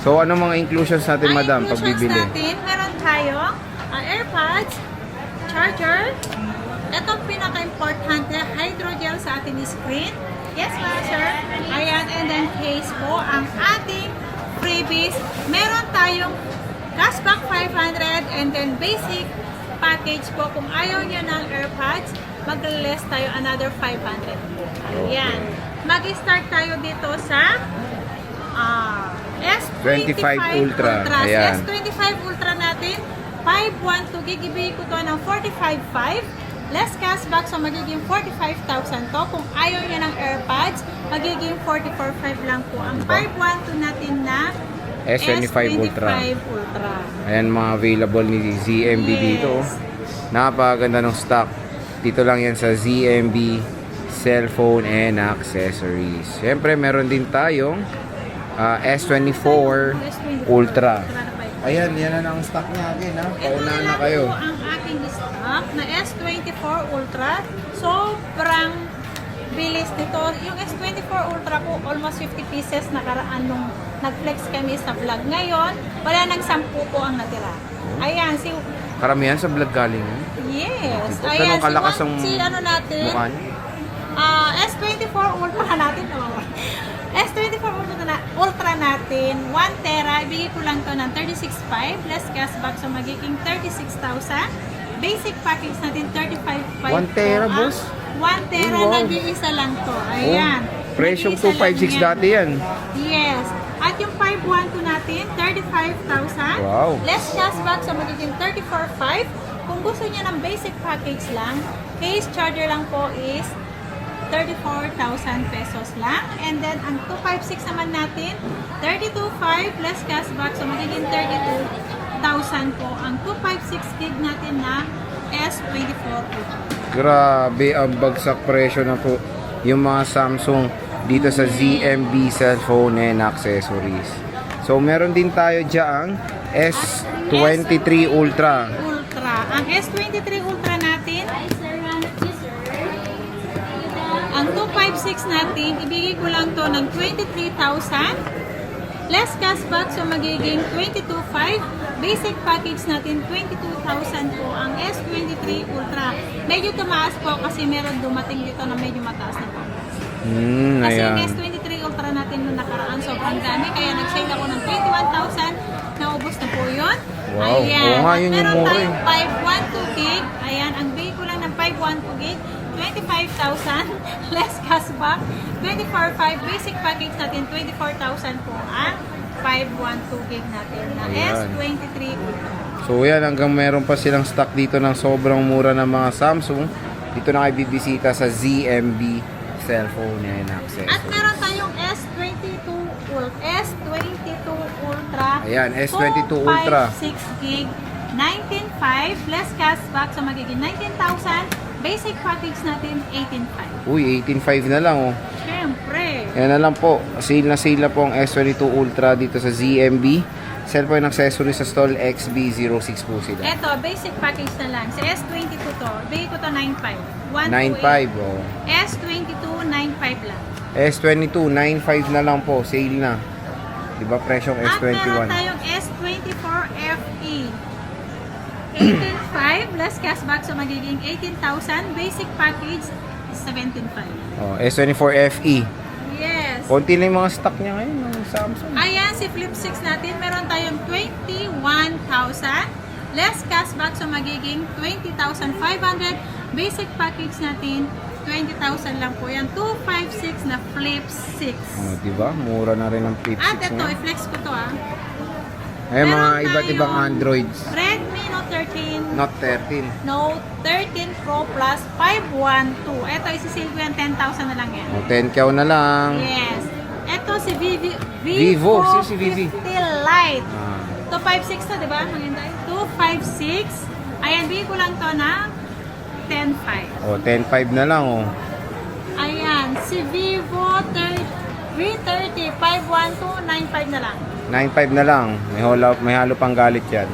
So, ano mga inclusions natin, madam, pag bibili? Natin, meron tayo AirPods, charger, itong pinaka-importante, hydrogel sa ating screen. Yes, ma'am, sir. Ayan, and then case po, ang ating freebies. Meron tayong cashback 500 and then basic package po. Kung ayaw niya ng AirPods, mag-less tayo another 500 po. Ayan. Mag-start tayo dito sa S25 Ultra. Ayan. S25 Ultra natin, 512 gig, ibigay ko to ng 45.5. Less cashback, so magiging 45,000 to. Kung ayaw niya ng AirPods, magiging 44.5 lang po. Ang 512 natin na S25 Ultra. Ayan mga available ni ZMB dito. Napakaganda ng stock. Dito lang yan sa ZMB Cellphone and Accessories. Siyempre meron din tayong S24 Ultra. Ayan, yan na ang stock natin, ha? Paunahan na kayo. Ito ang aking stock na S24 Ultra. Sobrang bilis nito. Yung S24 Ultra po, almost 50 pieces nakaraan nung nag-flex kami sa vlog. Ngayon, wala nang 10 po ang natira. Ayan, Karamihan sa vlog galing. yes. Ayan, Ayan, kalakas ang ano natin, mukha niya. S24 Ultra natin, S24 Ultra natin, 1 tera, ibigay ko lang to ng 36.5, less cashback, so magiging 36,000. Basic package natin, 35.5. 1 tera, boss? 1 tera, wow. nag-iisa lang to. Ayan. Presyong Nag-iisa lang 256 yan. dati yan. Yes. At yung 512 natin, 35,000. Wow. Less cashback, so magiging 34.5. Kung gusto niya ng basic package lang, case charger lang po is 34,000 pesos lang. And then, ang 256 naman natin, 32.5 less cashback, so magiging 32,000 po. Ang 256 gig natin na S24 Ultra. Grabe ang bagsak presyo na po yung mga Samsung dito sa ZMB Cellphone and Accessories. So meron din tayo dyan S23 Ultra. Ang S23 Ultra natin, ang 256 natin, ibigay ko lang to ng 23,000. Less cashback, so magiging 22,500. Basic package natin, 22,000 po ang S23 Ultra. Medyo tumaas po kasi meron dumating dito na medyo mataas na po. Kasi Ayan. yung S23 Ultra natin nung nakaraan, sobrang dami. Kaya nag-sale ako ng 21,000. Naubos na po yun. Wow. Ayan. Oo nga, At yun yung meron mura tayong 512 gig. Ayan, ang bigay ko lang ng 512 gig. 25,000 less cashback. 24,500 basic package natin. 24,000 po ang 512 gig natin na Ayan. S23 Ultra. So yan, hanggang meron pa silang stock dito ng sobrang mura ng mga Samsung. Dito na kayo bibisita sa ZMB Cellphone and Accessories. At meron tayong S22 Ultra. Ayan, S22 Ultra. 256 gig, 19,500 less cashback, so magiging 19,000. Basic package natin 18,500. Uy, 18.5 na lang, oh. Siyempre. Yan na lang po. Sale na po ang S22 Ultra dito sa ZMB Cellphone and Accessories sa stall XB06 po sila. Eto, basic package na lang. Sa S22 to, bigay ko to 9,500. 9.5, oh. S22, 9,500 lang. S22, 9.5 na lang po. Sale na. Diba presyong At meron S21? tayong S24 FE. 18,500 less cashback, so magiging 18,000. Basic package is 17,500. Oh, S24 FE. Yes. Konti lang yung mga stock niya ngayon ng Samsung. Ayan, si Flip 6 natin, meron tayong 21,000. Less cashback, so magiging 20,500. Basic package natin, 20,000 lang po yan. 256 na Flip 6. Oh, diba? Mura na rin ang Flip 6 At ito, ngayon. i-flex ko to Ay, mga meron iba't ibang tayong Androids. Redmi Note 13. Note 13. Note 13 Pro Plus 512. Ito, isisale ko yan, 10,000 na lang yan. Oh, 10K na lang. Yes. Ito si Vivo. Si Vivi. 50 Lite. Ah. 256 to, di ba? Maganda. 256. Ayan, bigay ko lang to ng 10,500. Oh, 10.5 na lang, oh. Ayan, si Vivo 330 512 95 na lang. 9.5 na lang. May halo pang galit yan.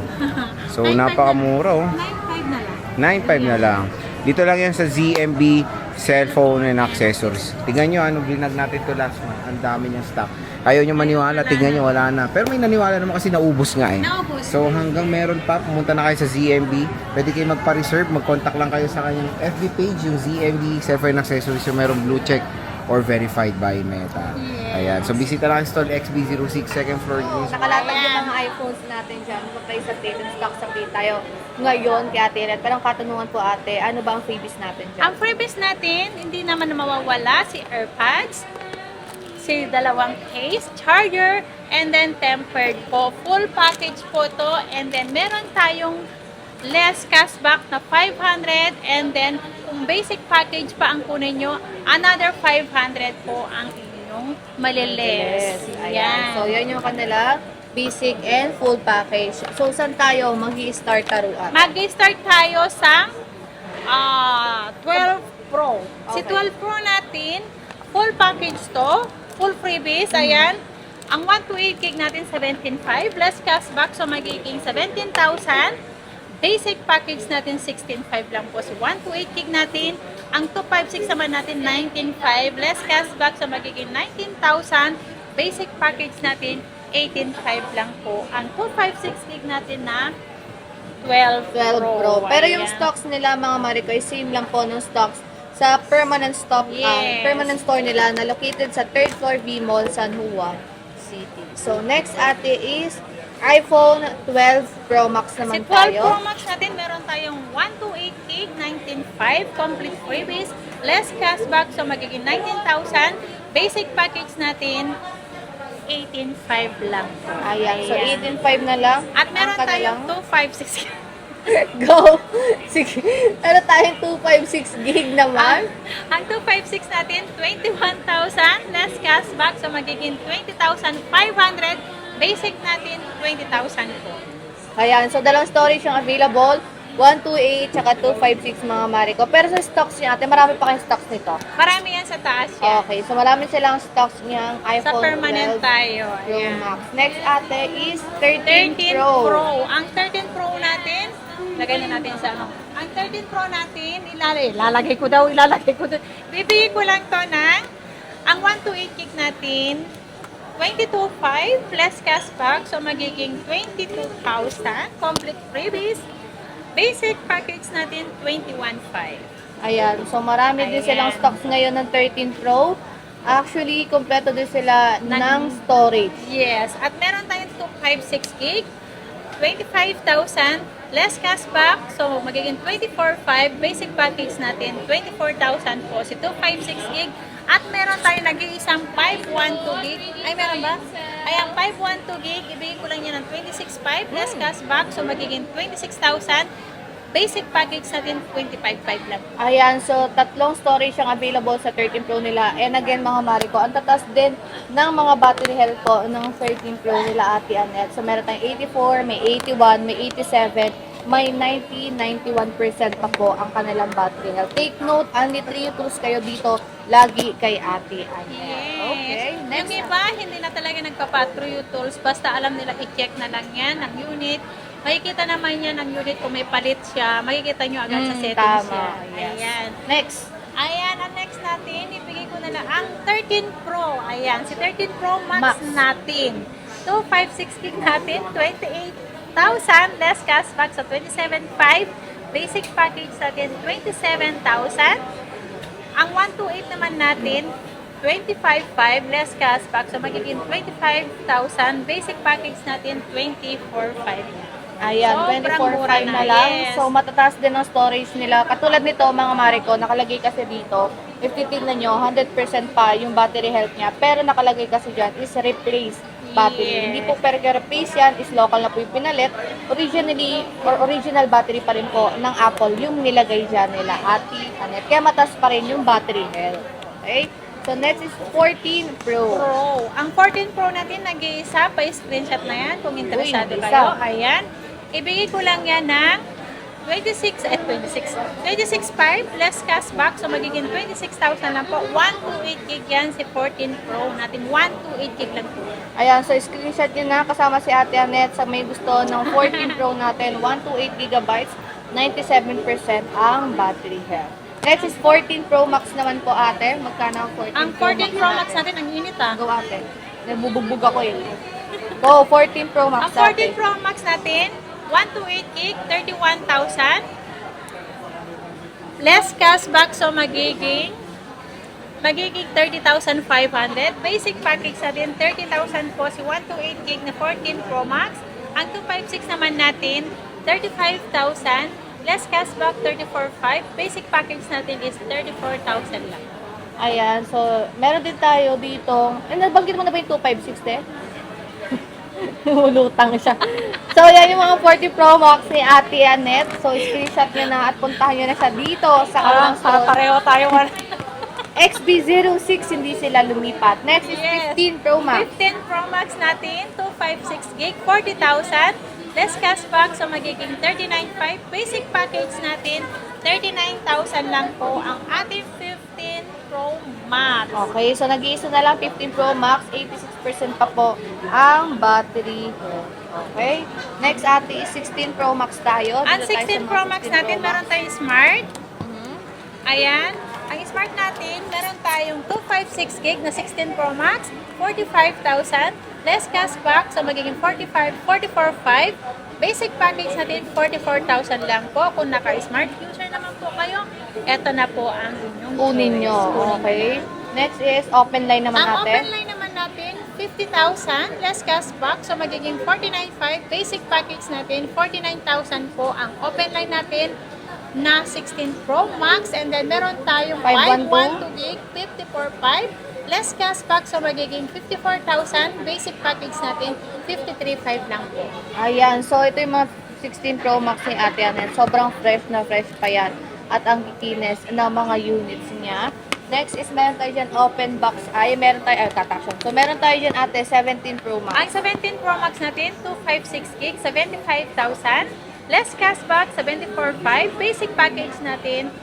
So, 9,500 napakamura, oh. 95 na lang. 9.5 na lang. Dito lang yan sa ZMB Cellphone and Accessories. Tingnan nyo, ano, binag natin to last month. Ang dami niyang stock. Ayaw nyo maniwala, tingnan nyo, wala na. Pero may naniwala naman kasi naubos nga eh. Naubos. So hanggang meron pa, pumunta na kayo sa ZMB. Pwede kayo magpa-reserve, mag-contact lang kayo sa kanyang FB page, yung ZMB Cellphone Accessories, yung merong blue check or verified by Meta. Ayan. So bisita lang ang stall XB06, second floor. Nakalatag yung mga iPhones natin dyan. Mag-price update and stocks update tayo ngayon kay Ate Red. Pero ang katanungan po ate, ano ba ang freebies natin dyan? Ang freebies natin, hindi naman mawawala si AirPods, si dalawang case, charger, and then tempered po. Full package po to. And then meron tayong less cashback na 500, and then kung basic package pa ang kunin nyo, another 500 po ang inyong maliles. Ayan. So, yan yung kanila basic and full package. So, saan tayo mag-i-start taruan? Mag-start tayo sa 12 Pro. Si Okay. 12 Pro natin, full package to, full freebies, ayan. Ang 128 gig natin, 17.5, less cashback, so magiging 17,000. Basic package natin, 16.5 lang po. So, 128 gig natin. Ang 256 naman natin, 19.5. Less cashback, so magiging 19,000. Basic package natin, 18.5 lang po. Ang 256 gig natin na 12 12 Pro. Pero yung Ayan. stocks nila mga Marico, ay same lang po ng stocks sa permanent stock, Yes. permanent store nila na located sa 3rd floor B Mall, San Juan City. So, next ate is iPhone 12 Pro Max Si naman 12 tayo. Pro Max natin, meron tayong 128 gig, 19.5, complete freebies, less cashback, so magiging 19,000. Basic package natin, 18.5 lang po. Ayan. So, Ayan. 18.5 na lang. At meron Ang tayong kanilang- 256 Go! Sige. Meron tayong 256 gig naman. Ang 256 natin, 21,000 less cashback, so magiging 20,500. Basic natin, 20,000 po. Ayan. So, dalawang storage yung available. 128 tsaka 256 mga Marico. Pero sa stocks niya, ate, marami pa kayong stocks nito. Marami yan sa taas yan. Okay. So, marami silang stocks niyang Sa iPhone permanent 12 tayo. Pro Ayan. Max. Next ate is 13 13 Pro. Pro. Ang 13 Pro natin, lagay na natin sa ano. Ang 13 Pro natin, ilalagay ko daw. Bibigay ko lang to ng, ang 128 gig natin, 22.5 plus cashback, so magiging 22,000. Complete freebies. Basic package natin, 21.5. Ayan. So, marami din Ayan. silang stocks ngayon ng 13 Pro. Actually, kompleto din sila ng storage. Yes. At meron tayong 256 gig, 25,000 less cashback. So, magiging 24,500. Basic package natin, 24,000 po. Si 256 gig. At meron tayong nag-iisang 512 gig. Ay, meron ba? Ayan, 512 gig. Ibigay ko lang yan ng 26,500 less cashback. So, magiging 26,000. Basic package natin, 25,500 lang. Ayan, so tatlong storage ang available sa 13 Pro nila. And again, mga Marico, ang tatas din ng mga battery health po ng 13 Pro nila, Ate Annette. So meron tayong 84, may 81, may 87, may 90, 91% pa po ang kanilang battery health. Take note, only 3 tools kayo dito, lagi kay Ate Annette. Okay, next. Yung iba, hindi na talaga nagpa-patro yung tools. Basta alam nila, i-check na lang yan ng unit. Makikita naman yan ng unit kung may palit siya. Makikita nyo agad sa settings Tama, yan. yes. Ayan. Next. Ayan, ang next natin, ibigay ko na lang ang 13 Pro. Ayan, si 13 Pro Max, Max. natin. 256 gig natin, 28,000 less cashback, so 27,500. Basic package natin, 27,000. Ang 128 naman natin, 25,500 less cashback, so magiging 25,000. Basic package natin, 24,500. Ayan, Sobrang 24.5 mura na na, lang. yes. So, matataas din ang storage nila. Katulad nito, mga Marico, nakalagay kasi dito, if titignan nyo, 100% pa yung battery health niya. Pero nakalagay kasi dyan is replace battery. Yes. Hindi po per replace yan, is local na po yung pinalit. Originally, or original battery pa rin po ng Apple yung nilagay dyan nila, Ate Annette. Kaya mataas pa rin yung battery health. Okay? So, next is 14 Pro. Pro. Ang 14 Pro natin, nag-iisa, pa-screenshot na yan kung interesado Uy, kayo. isa. Ayan. Ibigay ko lang yan ng 26,500 less cashback. So, magiging 26,000 lang po. 128 gig yan si 14 Pro natin. 128 gig lang po. Ayan, so screenshot nyo na kasama si Ate Annette sa may gusto ng 14 Pro natin, 128 gigabytes, 97% ang battery health. Next is 14 Pro Max naman po ate. Magkano ang 14 Ang 14 Pro Max natin, ang init ah. Go ate. Nabubugbog ako eh. Go, 14 Pro Max Ang 14 Pro Max natin, 128 gig, 31,000. Less cashback, so magiging 30,500. Basic package natin, 30,000 po si 128 gig na 14 Pro Max. Ang 256 naman natin, 35,000. Less cashback, 34,500. Basic package natin is 34,000 lang. Ayan, so meron din tayo dito. Nabanggit mo na ba yung 256 Ulutang siya. So, yan yung mga 40 Pro Max ni Ate Annette. So, screenshot nyo na at puntahan nyo na siya dito sa kalang store. Pareho tayo. XB06, hindi sila lumipat. Next is Yes. 15 Pro Max. 15 Pro Max natin, 256 gig, 40,000. Less cashback, so magiging 39,500. Basic package natin, 39,000 lang po ang ating 15 Pro Max. Okay, so nag-iisa na lang 15 Pro Max, 86% pa po ang battery. Okay, next ate is 16 Pro Max tayo. Ang Dito tayo sa 16 mga Pro Max 16 natin, Pro Max. meron tayong Smart. Mhm. Ayan. Ang Smart natin, meron tayong 256 gig na 16 Pro Max, 45,000. Less cashback, so magiging 44,500. Basic package natin, 44,000 lang po. Kung naka-smart user naman po kayo, eto na po ang inyong Kunin choice. nyo. Kunin Okay. Next is open line naman Ang natin. open line naman natin, 50,000, less cashback, so magiging 49,500. Basic package natin, 49,000 po ang open line natin na 16 Pro Max. And then meron tayong 512 gig, 54,500. Less cashback, so magiging 54,000. Basic package natin, 53,500 lang po. Ayan, so ito yung mga 16 Pro Max ni Ate Annette. Sobrang fresh na fresh pa yan. At ang kikinis ng mga units niya. Next is meron tayo dyan open box. Meron tayo, kataksyon. So meron tayo dyan ate, 17 Pro Max. Ang 17 Pro Max natin, 256 gig, 75,000. Less cashback, 74,500. Basic package natin,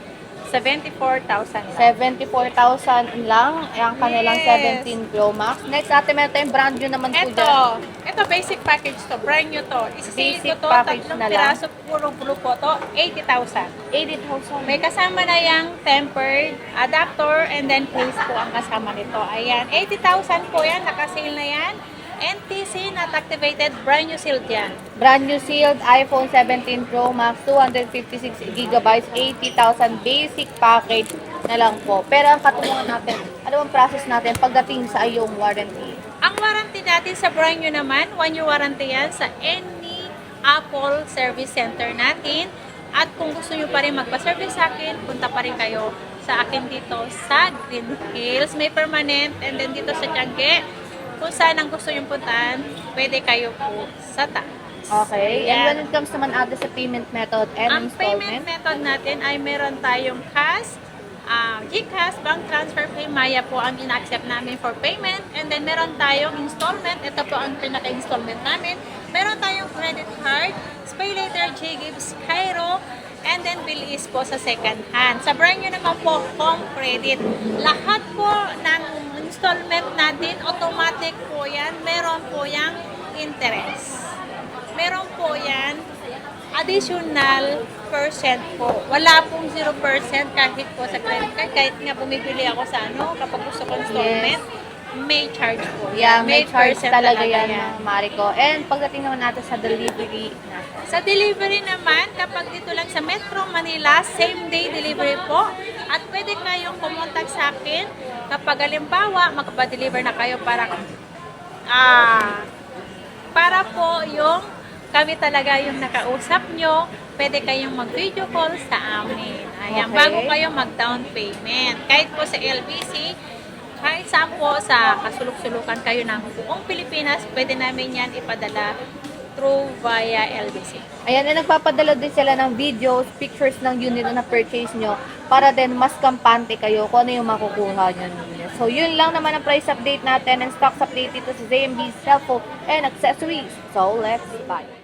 74,000 lang. 74,000 lang ang kanilang Yes. 17 Pro Max. Next ate, meron tayong brand new naman po dyan. Ito basic package to, brand new to. Isisale Basic ko to, package tatlong na lang. piraso, puro blue po to, 80,000. 80,000. May kasama na yung tempered adapter and then case po ang kasama nito. Ayan, 80,000 po yan, nakasale na yan. NTC, not activated, brand new sealed yan. Brand new sealed iPhone 17 Pro Max, 256 gigabytes, 80,000 basic package na lang po. Pero ang katunungan natin, ano ang process natin pagdating sa iyong warranty? Ang warranty natin sa brand new naman, 1-year warranty yan sa any Apple service center natin. At kung gusto nyo pa rin magpa-service sa akin, punta pa rin kayo sa akin dito sa Green Hills. May permanent, and then dito sa Tiangge, kung saan ang gusto nyo puntahan, pwede kayo po sa taas. Okay. Ayan. And when it comes naman ate sa payment method and Ang payment installment, method natin ay meron tayong cash, GCash, bank transfer, Paymaya po ang ina-accept namin for payment. And then meron tayong installment. Ito po ang pinaka-installment namin. Meron tayong credit card, SpayLater, JGives, Cairo, and then Bilis po sa second hand. Sa brand nyo naman po, home credit. Lahat po ng installment natin, automatic po yan. Meron po yung interest. Meron po yan additional percent po. Wala pong 0% kahit po sa credit card. Kahit nga bumibili ako sa kapag gusto ko installment, may charge po. yeah, may charge percent talaga yan, mga Mariko. And pagdating naman natin sa delivery natin. Sa delivery naman, kapag dito lang sa Metro Manila, same day delivery po. At pwede kayong pumunta sa akin kapag halimbawa, magpa-deliver na kayo para po yung kami talaga yung nakausap nyo, pwede kayong mag-video call sa amin. Ayan, Okay. bago kayo mag-down payment. Kahit po sa LBC, kahit saan po sa kasulok-sulukan kayo ng buong Pilipinas, pwede namin yan ipadala through via LBC. Ayan, na nagpapadala din sila ng videos, pictures ng unit na na-purchase nyo para din mas kampante kayo kung ano yung makukuha nyo. So, yun lang naman ang price update natin and stocks update dito sa ZMB cellphone and accessories. So, let's buy.